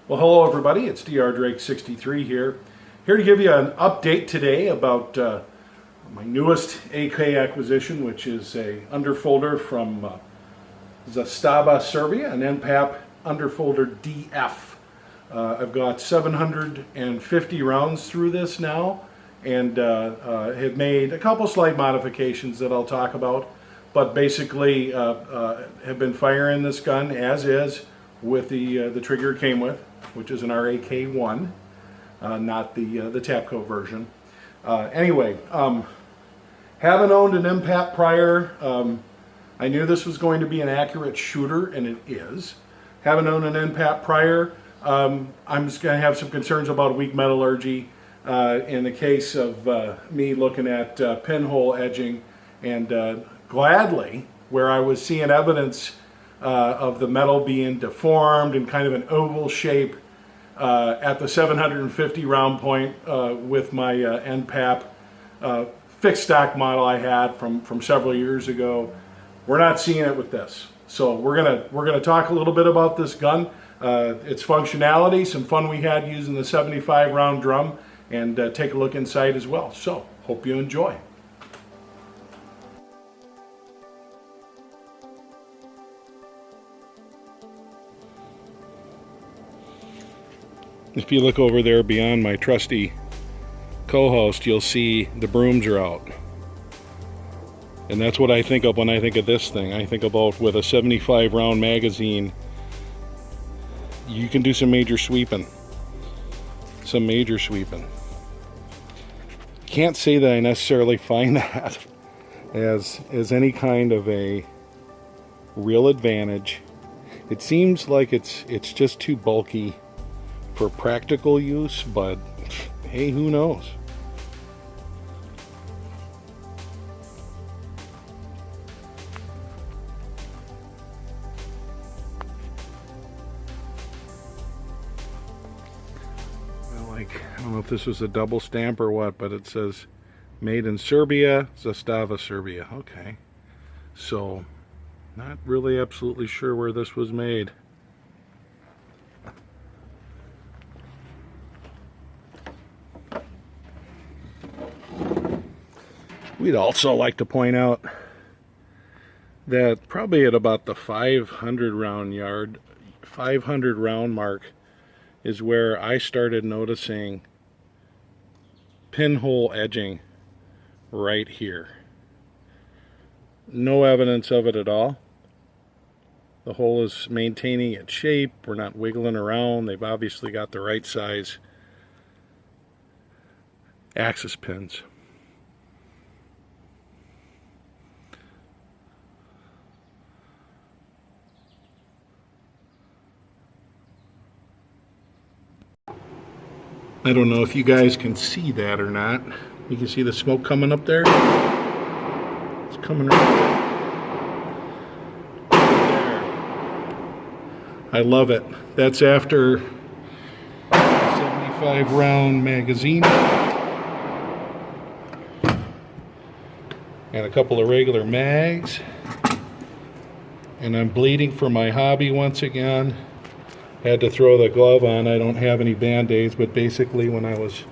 Well, hello everybody, it's Dr. Drake 63 here to give you an update today about my newest AK acquisition, which is a underfolder from Zastava, Serbia, an N-PAP underfolder DF. I've got 750 rounds through this now, and have made a couple slight modifications that I'll talk about, but basically have been firing this gun as is with the trigger it came with, which is an RAK1, not the Tapco version. Anyway, haven't owned an N-PAP prior. I knew this was going to be an accurate shooter, and it is. Haven't owned an N-PAP prior. I'm just going to have some concerns about weak metallurgy in the case of me looking at pinhole edging, and gladly, where I was seeing evidence of the metal being deformed in kind of an oval shape at the 750 round point with my N-PAP fixed stock model I had from several years ago. We're not seeing it with this. So we're gonna talk a little bit about this gun, its functionality, some fun we had using the 75 round drum, and take a look inside as well. So hope you enjoy. If you look over there beyond my trusty co-host, you'll see the brooms are out. And that's what I think of when I think of this thing. I think about with a 75 round magazine, you can do some major sweeping. Some major sweeping. Can't say that I necessarily find that as any kind of a real advantage. It seems like it's just too bulky for practical use, but hey, who knows? Well, like, I don't know if this was a double stamp or what, but it says made in Serbia, Zastava, Serbia. Okay, so not really absolutely sure where this was made. We'd also like to point out that probably at about the 500 round mark is where I started noticing pinhole edging right here. No evidence of it at all. The hole is maintaining its shape. We're not wiggling around. They've obviously got the right size axis pins. I don't know if you guys can see that or not. You can see the smoke coming up there. It's coming right there. I love it. That's after a 75 round magazine and a couple of regular mags. And I'm bleeding for my hobby once again. Had to throw the glove on. I don't have any band-aids, but basically when I was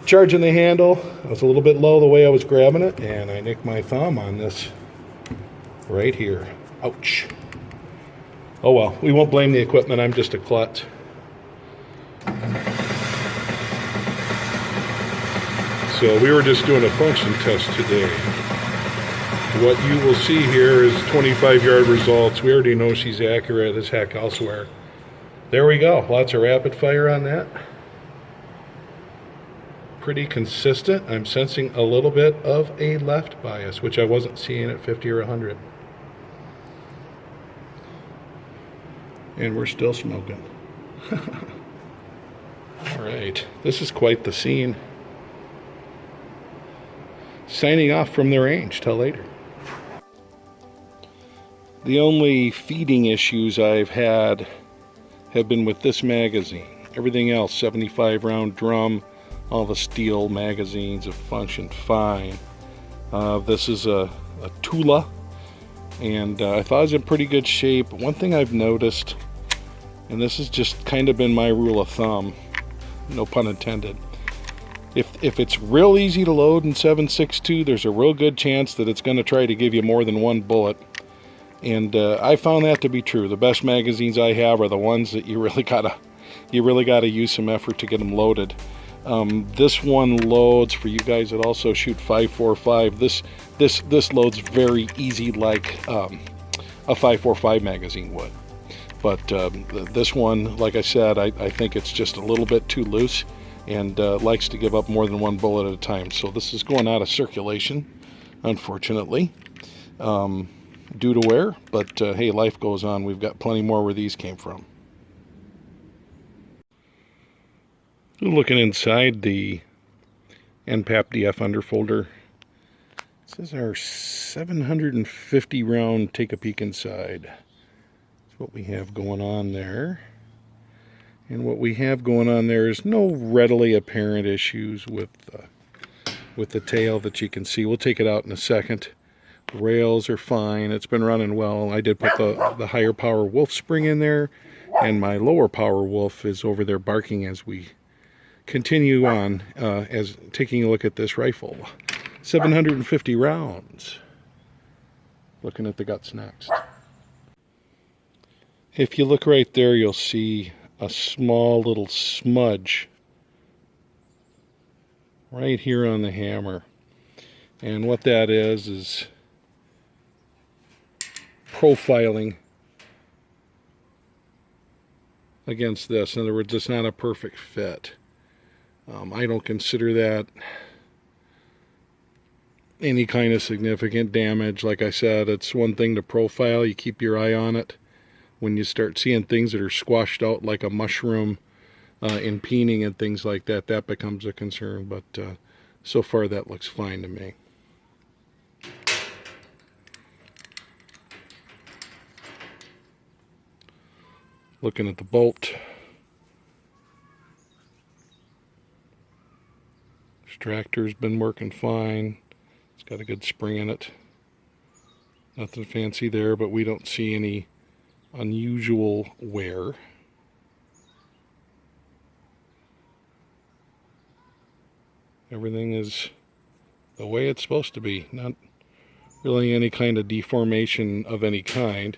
charging the handle, I was a little bit low the way I was grabbing it, and I nicked my thumb on this right here. Ouch. Oh well, we won't blame the equipment. I'm just a klutz. So we were just doing a function test today. What you will see here is 25-yard results. We already know she's accurate as heck elsewhere. There we go. Lots of rapid fire on that. Pretty consistent. I'm sensing a little bit of a left bias, which I wasn't seeing at 50 or 100. And we're still smoking. All right. This is quite the scene. Signing off from the range. Till later. The only feeding issues I've had have been with this magazine. Everything else, 75 round drum, all the steel magazines have functioned fine. This is a Tula, and I thought it was in pretty good shape. One thing I've noticed And this has just kind of been my rule of thumb, no pun intended. If it's real easy to load in 7.62, there's a real good chance that it's going to try to give you more than one bullet. And I found that to be true. The best magazines I have are the ones that you really gotta use some effort to get them loaded. This one loads for you guys that also shoot 5.45. This loads very easy, like a 5.45 magazine would. But this one, like I said, I think it's just a little bit too loose and likes to give up more than one bullet at a time. So this is going out of circulation, unfortunately, due to wear. But hey, life goes on. We've got plenty more where these came from. Looking inside the N-PAP DF underfolder, it says our 750 round. Take a peek inside. That's what we have going on there. And what we have going on there is no readily apparent issues with the tail that you can see. We'll take it out in a second. The rails are fine. It's been running well. I did put the higher power wolf spring in there, and my lower power wolf is over there barking as we continue on, as taking a look at this rifle. 750 rounds. Looking at the guts next. If you look right there, you'll see a small little smudge right here on the hammer. And what that is profiling against this. In other words, it's not a perfect fit. I don't consider that any kind of significant damage. Like I said, it's one thing to profile. You keep your eye on it. When you start seeing things that are squashed out like a mushroom in peening and things like that, that becomes a concern. But so far that looks fine to me. Looking at the bolt. Extractor's been working fine. It's got a good spring in it. Nothing fancy there, but we don't see any unusual wear. Everything is the way it's supposed to be. Not really any kind of deformation of any kind.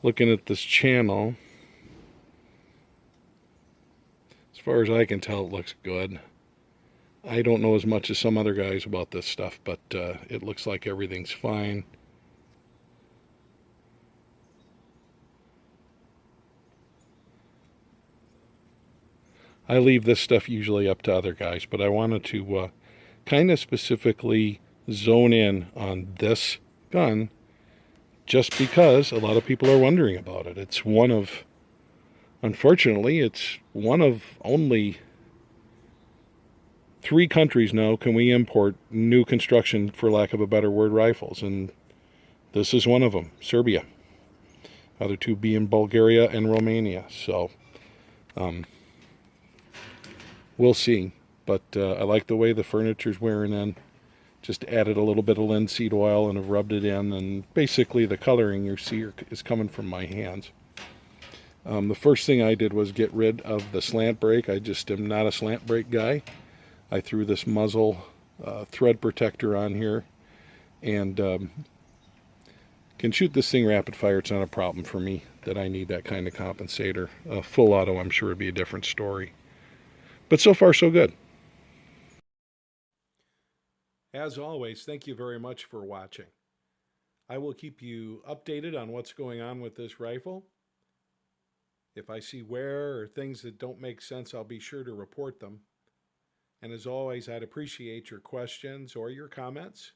Looking at this channel, as far as I can tell, it looks good. I don't know as much as some other guys about this stuff, but it looks like everything's fine. I leave this stuff usually up to other guys, but I wanted to kind of specifically zone in on this gun just because a lot of people are wondering about it. It's one of, unfortunately, it's one of only 3 countries now can we import new construction, for lack of a better word, rifles, and this is one of them, Serbia. Other 2 being Bulgaria and Romania. So we'll see, but I like the way the furniture's wearing in. Just added a little bit of linseed oil and have rubbed it in, and basically the coloring you see is coming from my hands. The first thing I did was get rid of the slant brake. I just am not a slant brake guy. I threw this muzzle thread protector on here, and can shoot this thing rapid fire. It's not a problem for me that I need that kind of compensator. Full auto, I'm sure, would be a different story. But so far, so good. As always, thank you very much for watching. I will keep you updated on what's going on with this rifle. If I see wear or things that don't make sense, I'll be sure to report them. And as always, I'd appreciate your questions or your comments.